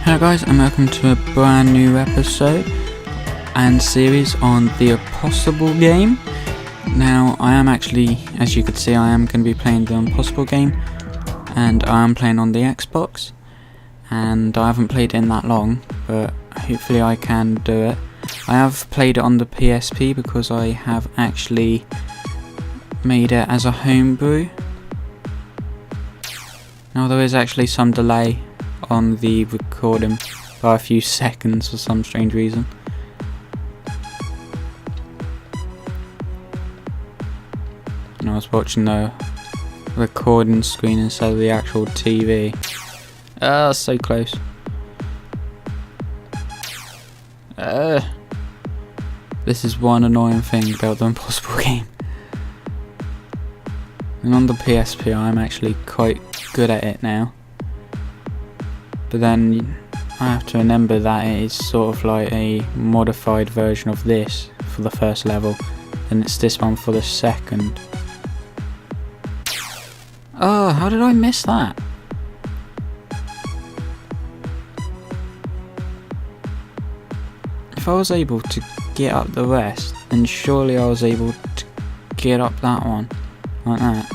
Hello guys, and welcome to a brand new episode and series on the Impossible game. Now I am actually, as you could see, I am going to be playing the Impossible game, and I am playing on the Xbox, and I haven't played it in that long, but hopefully I can do it. I have played it on the PSP because I have actually made it as a homebrew. Now there is actually some delay on the recording by a few seconds for some strange reason. And I was watching the recording screen instead of the actual TV. Ah, so close. This is one annoying thing about the Impossible game. And on the PSP I'm actually quite good at it now. But then I have to remember that it is sort of like a modified version of this for the first level, and it's this one for the second. Oh, how did I miss that? If I was able to get up the rest, then surely I was able to get up that one, like that.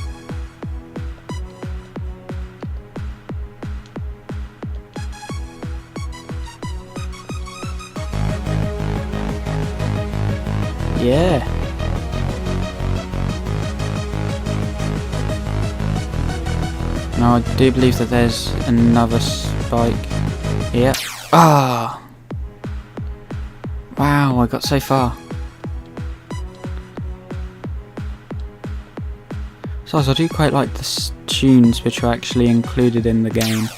Yeah. Now I do believe that there's another spike here. Ah! Wow, I got so far. So I do quite like the tunes which are actually included in the game.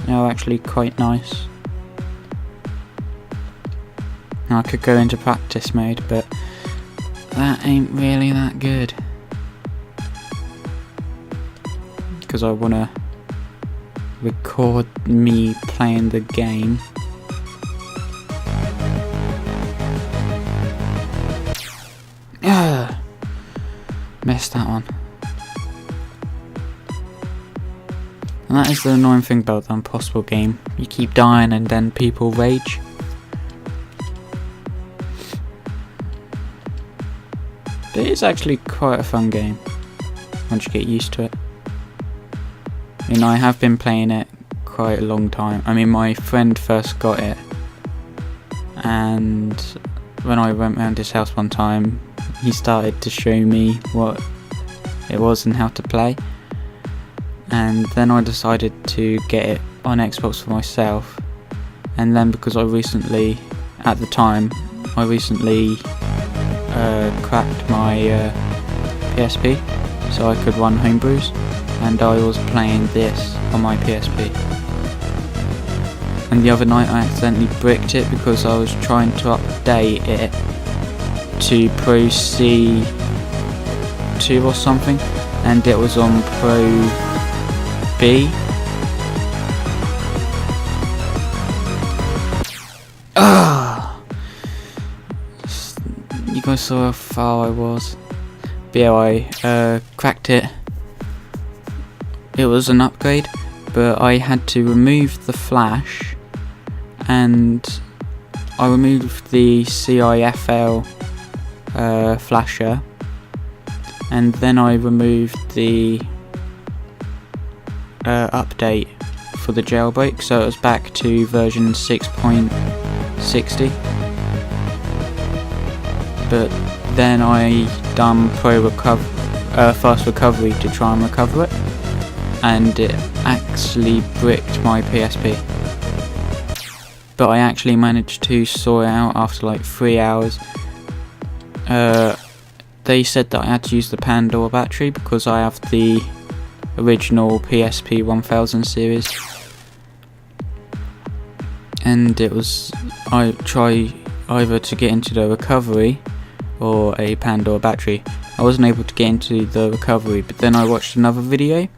They're actually quite nice. Now I could go into practice mode, but that ain't really that good. Because I want to record me playing the game. Missed that one. And that is the annoying thing about the Impossible game. You keep dying and then people rage. But it's actually quite a fun game once you get used to it. You know, I have been playing it quite a long time. I mean, my friend first got it, and when I went round his house one time, he started to show me what it was and how to play. And then I decided to get it on Xbox for myself. And then because I recently cracked my PSP so I could run homebrews, and I was playing this on my PSP. And the other night I accidentally bricked it because I was trying to update it to Pro C2 or something, and it was on Pro B. You guys saw how far I was. But yeah, I cracked it. It was an upgrade, but I had to remove the flash, and I removed the CIFL flasher, and then I removed the update for the jailbreak, so it was back to version 6.60. But then I done fast recovery to try and recover it, and it actually bricked my PSP. But I actually managed to sort it out after like 3 hours. They said that I had to use the Pandora battery because I have the original PSP 1000 series, and I try either to get into the recovery or a Pandora battery. I wasn't able to get into the recovery, but then I watched another video,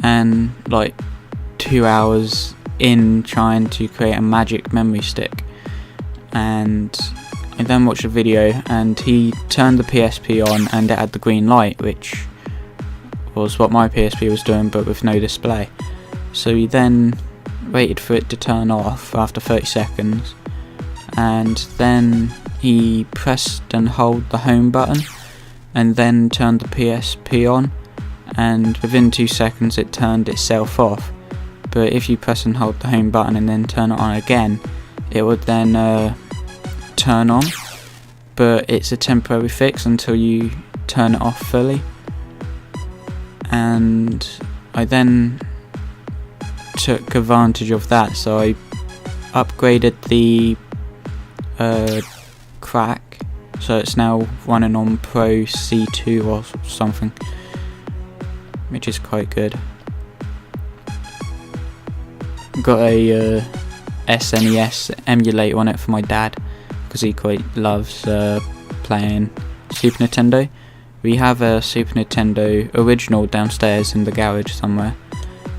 and like 2 hours in trying to create a magic memory stick, and I then watched a video and he turned the PSP on and it had the green light, which was what my PSP was doing, but with no display. So he then waited for it to turn off after 30 seconds, and then he pressed and held the home button and then turned the PSP on, and within 2 seconds it turned itself off. But if you press and hold the home button and then turn it on again, it would then turn on, but it's a temporary fix until you turn it off fully. And I then took advantage of that, so I upgraded the crack, so it's now running on Pro C2 or something, which is quite good. Got a SNES emulator on it for my dad, because he quite loves playing Super Nintendo. We have a Super Nintendo original downstairs in the garage somewhere,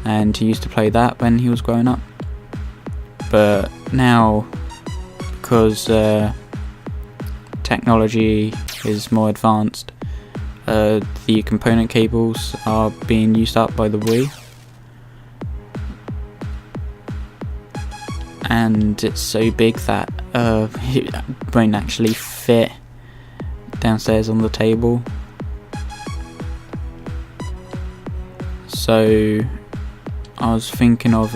and he used to play that when he was growing up. But now, because technology is more advanced, the component cables are being used up by the Wii, and it's so big that it won't actually fit downstairs on the table. So I was thinking of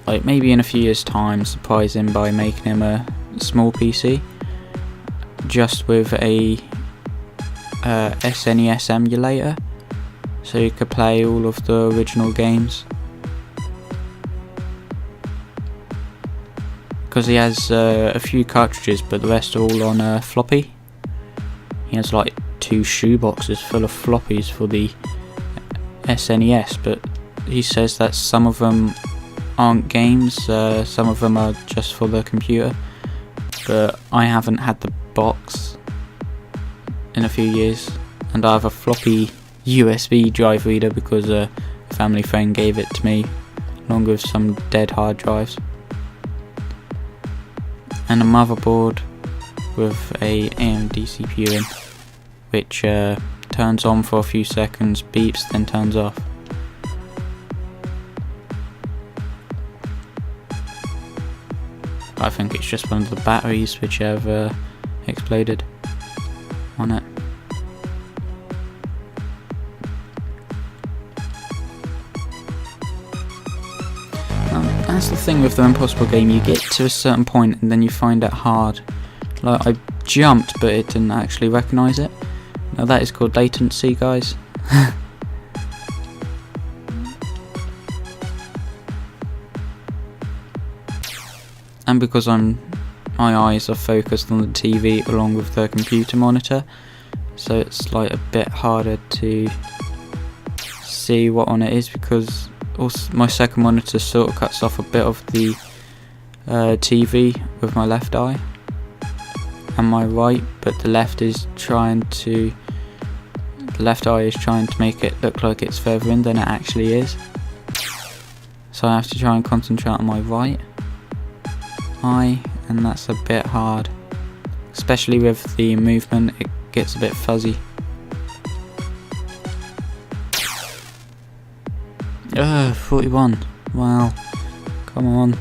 like maybe in a few years time surprise him by making him a small PC just with a SNES emulator, so you could play all of the original games. Because he has a few cartridges, but the rest are all on floppy. He has like 2 shoeboxes full of floppies for the SNES, but he says that some of them aren't games, some of them are just for the computer. But I haven't had the box in a few years, and I have a floppy USB drive reader because a family friend gave it to me along with some dead hard drives, and a motherboard with a AMD CPU in, which turns on for a few seconds, beeps, then turns off. I think it's just one of the batteries which have exploded on it. That's the thing with the Impossible game, you get to a certain point and then you find it hard. Like, I jumped but it didn't actually recognise it. Now that is called latency, guys. And because my eyes are focused on the TV along with the computer monitor, so it's like a bit harder to see what on it is, because also my second monitor sort of cuts off a bit of the TV with my left eye and my right, but the left eye is trying to make it look like it's further in than it actually is. So I have to try and concentrate on my right eye, and that's a bit hard, especially with the movement. It gets a bit fuzzy. 41. Wow, come on.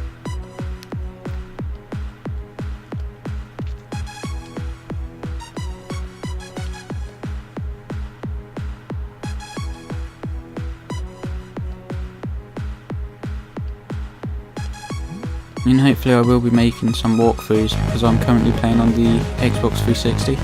I mean, hopefully I will be making some walkthroughs, because I'm currently playing on the Xbox 360.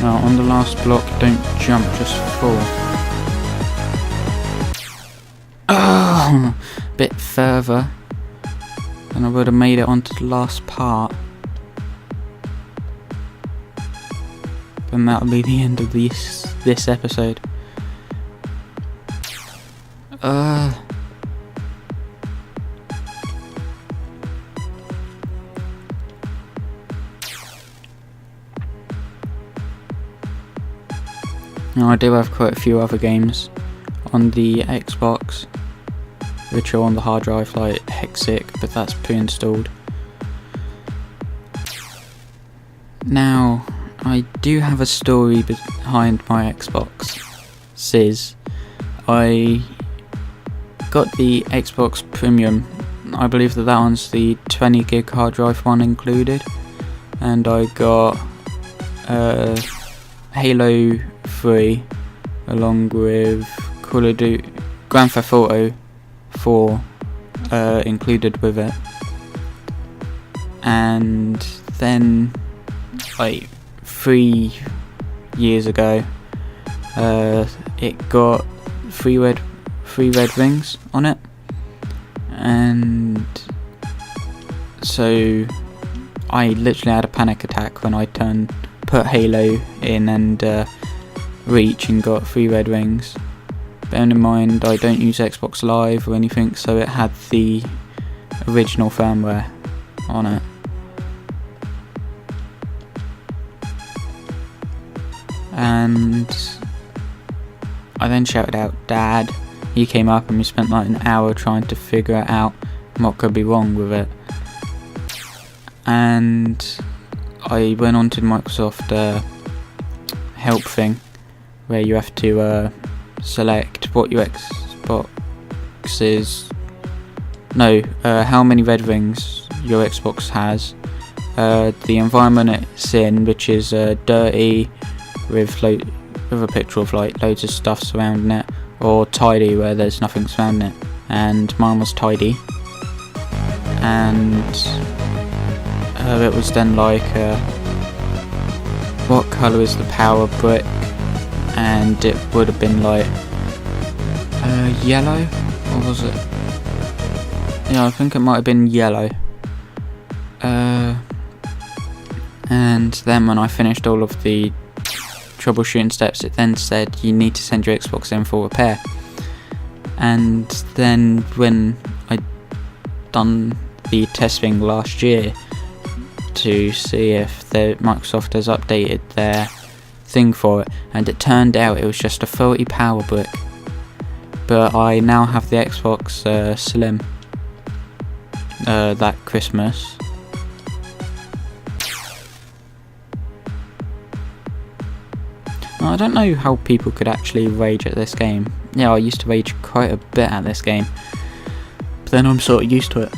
Now on the last block, don't jump, just fall. Oh, a bit further, and I would have made it onto the last part. Then that'll be the end of this episode. Now I do have quite a few other games on the Xbox which are on the hard drive, like Hexic, but that's pre-installed. Now I do have a story behind my Xbox Sis. I got the Xbox Premium. I believe that one's the 20 gig hard drive one included, and I got Halo 3 along with Call of Duty Grand Theft Auto 4 included with it. And then like 3 years ago it got three red rings on it, and so I literally had a panic attack when I put Halo in and Reach and got 3 red rings. Bearing in mind I don't use Xbox Live or anything, so it had the original firmware on it. And I then shouted out "Dad." He came up and we spent like an hour trying to figure out what could be wrong with it. And I went on to Microsoft help thing, where you have to select what your Xbox is. No, how many red rings your Xbox has, the environment it's in, which is dirty with a picture of like loads of stuff surrounding it, or tidy where there's nothing surrounding it, and mine was tidy. And it was then like what colour is the power brick, and it would have been like yellow, or was it? Yeah, I think it might have been yellow. And then when I finished all of the troubleshooting steps, it then said you need to send your Xbox in for repair. And then when I done the testing last year to see if Microsoft has updated their thing for it, and it turned out it was just a faulty power brick. But I now have the Xbox Slim that Christmas. I don't know how people could actually rage at this game. Yeah, I used to rage quite a bit at this game, but then I'm sort of used to it.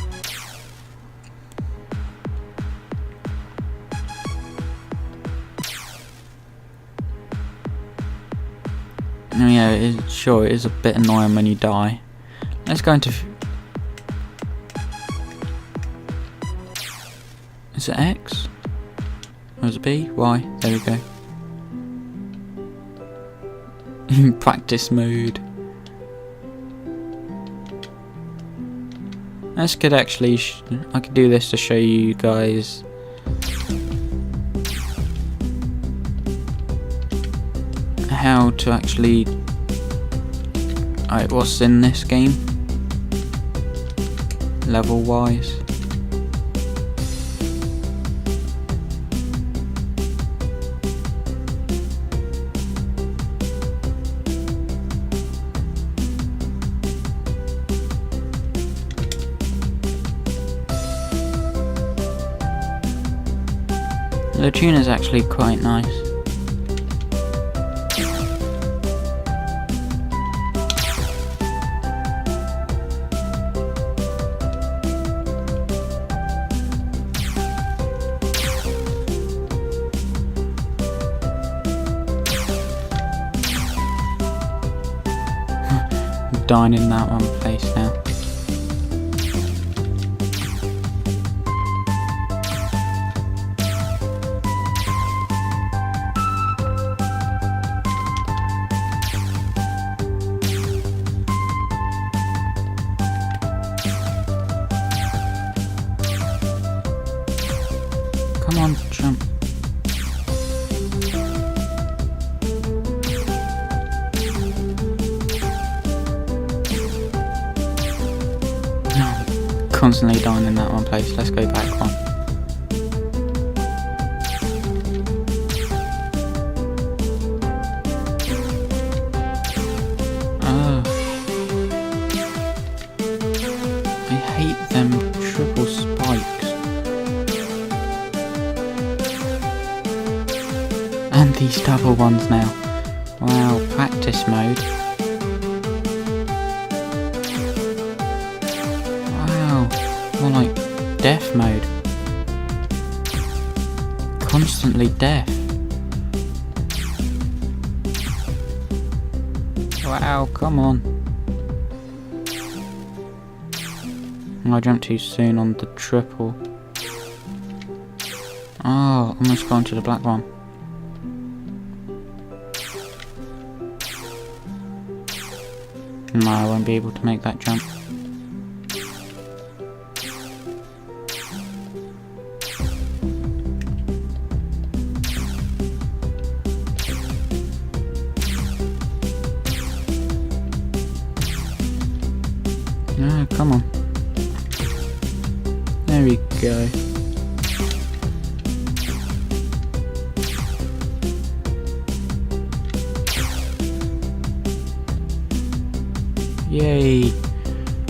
Yeah, it is a bit annoying when you die. Let's go into... Is it X? Or is it B? Y? There we go. Practice mode. This could actually... I could do this to show you guys... how to actually... Alright, what's in this game? Level wise. The tune is actually quite nice. Dying in that one place now. Come on, jump. Constantly dying in that one place. Let's go back one. these double ones now. Wow, practice mode. Wow, more like death mode. Constantly death. Wow, come on. I jumped too soon on the triple. Oh, almost gone to the black one. No, I won't be able to make that jump. No, come on. There we go. Yay!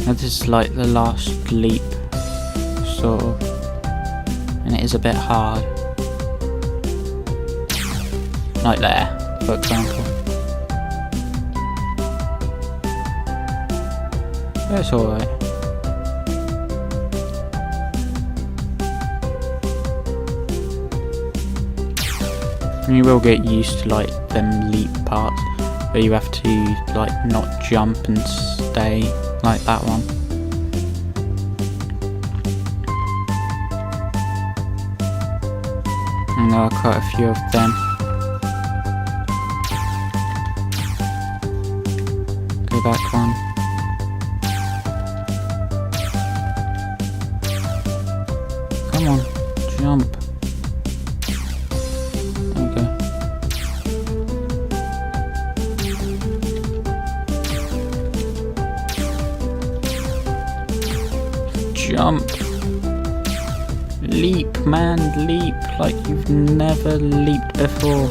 Now this is like the last leap, sort of, and it is a bit hard. Like there, for example. It's alright. You will get used to like them leap parts, but you have to like not jump and stay like that one. And there are quite a few of them. Go back one. Come on, jump. Jump. Leap, man, leap like you've never leaped before.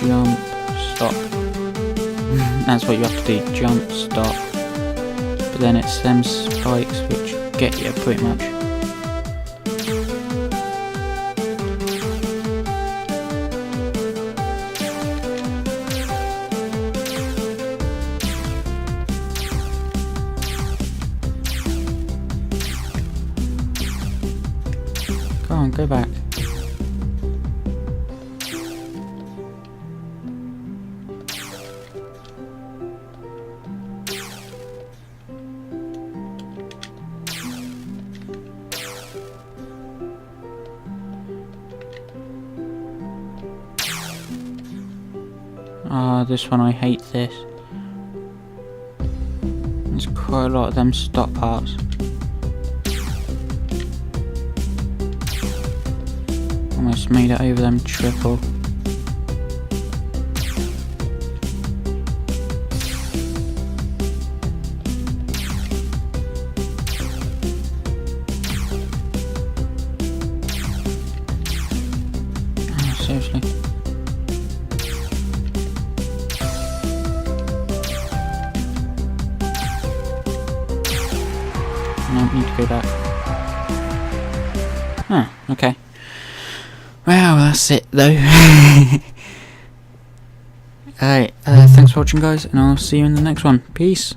Jump, stop. That's what you have to do, jump, stop. But then it's them spikes which get you pretty much. Come on, go back. Ah, this one, I hate this. There's quite a lot of them stop parts. Almost made it over them triple. Oh, seriously. No, need to go back. Huh, okay. Well, that's it though. Alright, thanks for watching guys, and I'll see you in the next one. Peace.